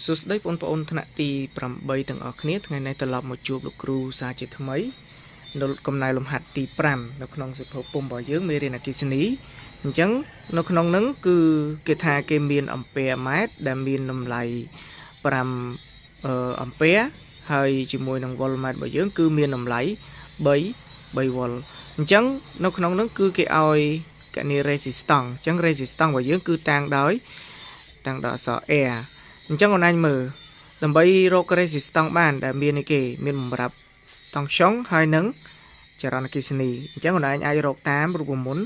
សួស្តីបងប្អូនថ្នាក់ទី8ទាំងអស់គ្នាថ្ងៃនេះត្រឡប់មកជួបលោកគ្រូសាជាថ្មីនៅកំណែលំហាត់ទី5នៅក្នុងសិភៅពុំរបស់យើងមេរៀនអគ្គិសនីអញ្ចឹងនៅក្នុងហ្នឹងគឺគេថាគេមានអំពែម៉ែត្រដែលមានតម្លៃ5អំពែហើយជាមួយនឹងវ៉ុលម៉ែត្ររបស់យើងគឺមានតម្លៃ3វ៉ុលអញ្ចឹងនៅក្នុងហ្នឹងគឺគេឲ្យកណនី resistance អញ្ចឹង resistance របស់យើងគឺតាំងដោយអក្សរ R អញ្ចឹងអូនឯងមើលដើម្បីរក resistance បានដែលមានគេមានបំរាប់តង់ខ្យងហើយនឹងចរន្តអគ្គិសនីអញ្ចឹងអូនឯងអាចរកតាមរូបមន្ត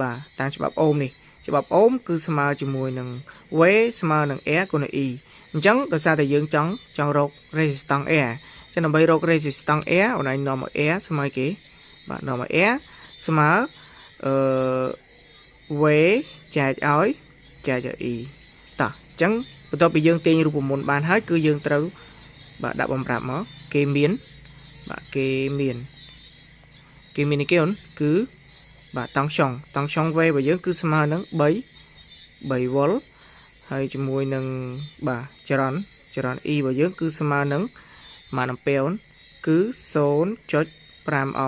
បាទតាមច្បាប់អូមនេះច្បាប់អូមគឺស្មើជាមួយនឹង V ស្មើនឹង R គុណនឹង E អញ្ចឹងដោយសារតែយើងចង់រក resistance R អញ្ចឹងដើម្បីរក resistance R អូនឯងនាំមក R ស្មើគេបាទនាំមក R ស្មើV ចែកឲ្យ E តោះអញ្ចឹងបន្ទាប់ពីយើងទាញរូបមន្តបានហើយគឺយើងត្រូវបាទដាក់បំប្រាប់មកគេមានបាទគេមានគេអូនគឺបាទតង់ខ្យង V របស់យើងគឺស្មើនឹង3វ៉ុលហើយជាមួយនឹងបាទចរន្ត E របស់យើងគឺស្មើនឹងម៉ានអាំពែអូនគឺ 0.5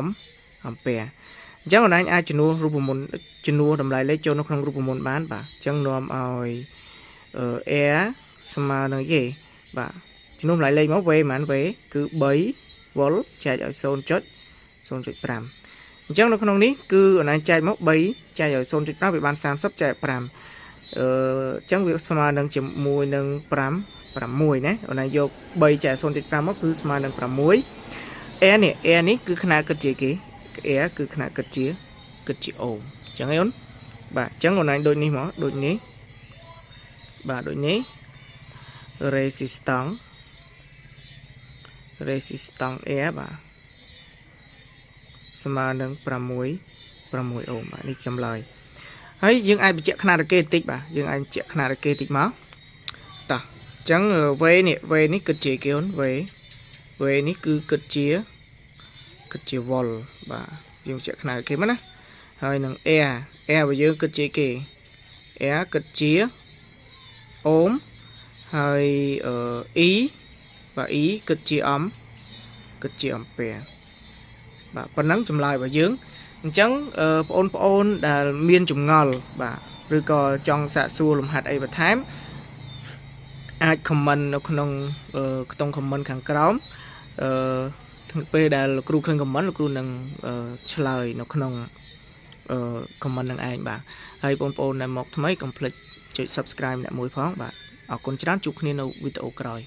អំពែអញ្ចឹងអូនឯងអាចជំនួសរូបមន្តជំនួសតម្លៃលេខចូលនៅក្នុងរូបមន្តបានបាទអញ្ចឹងនាំឲ្យR ស្មើនឹងគេបាទជំនួសតម្លៃលេខមក V ប៉ុន្មាន V គឺ3វ៉ុលចែកឲ្យ 0.5 អញ្ចឹងនៅក្នុងនេះគឺអូនឯងចែកមក3ចែកឲ្យ 0.5 វាបាន30ចែក5អញ្ចឹងវាស្មើនឹងជាមួយនឹង6ណាអូនឯងយក3ចែក 0.5 មកគឺស្មើនឹង6 R នេះគឺຂະຫນາດគិតជាគេ R គឺຂະຫນາດគិតជាអូមអញ្ចឹងឯអូនបាទអញ្ចឹងអូនឯងដូចនេះមកដូចនេះបាទដូចនេះ resistance R បាទស្មើនឹង6អូមបាទនេះខ្ញុំឡើយហើយយើងអាចបញ្ជាក់ຂະຫນາດរកេបន្តិចបាទយើងអាចបញ្ជាក់ຂະຫນາດរកេបន្តិចមកតោះអញ្ចឹង V នេះគិតជាគេអូន V នេះគឺគិតជាវ៉ុលបាទយើងបញ្ជាក់ຂະຫນາດរកេមកណាហើយនឹង R របស់យើងគិតជាគេ R គិតជាអូមហើយ E បាទ E គិតជាអំពែបាទប៉ុណ្ណឹងចម្លើយរបស់យើងអញ្ចឹងបងប្អូនដែលមានចម្ងល់បាទឬក៏ចង់សាកសួរលំហាត់អីបន្ថែមអាច comment នៅក្នុងខ្ទង់ comment ខាងក្រោមពេលដែលលោកគ្រូឃើញ comment លោកគ្រូនឹងឆ្លើយនៅក្នុង comment នឹងឯងបាទហើយបងប្អូនដែលមកថ្មីកុំភ្លេចចុច subscribe អ្នកមួយផងបាទអរគុណច្រើនជួបគ្នានៅវីដេអូក្រោយ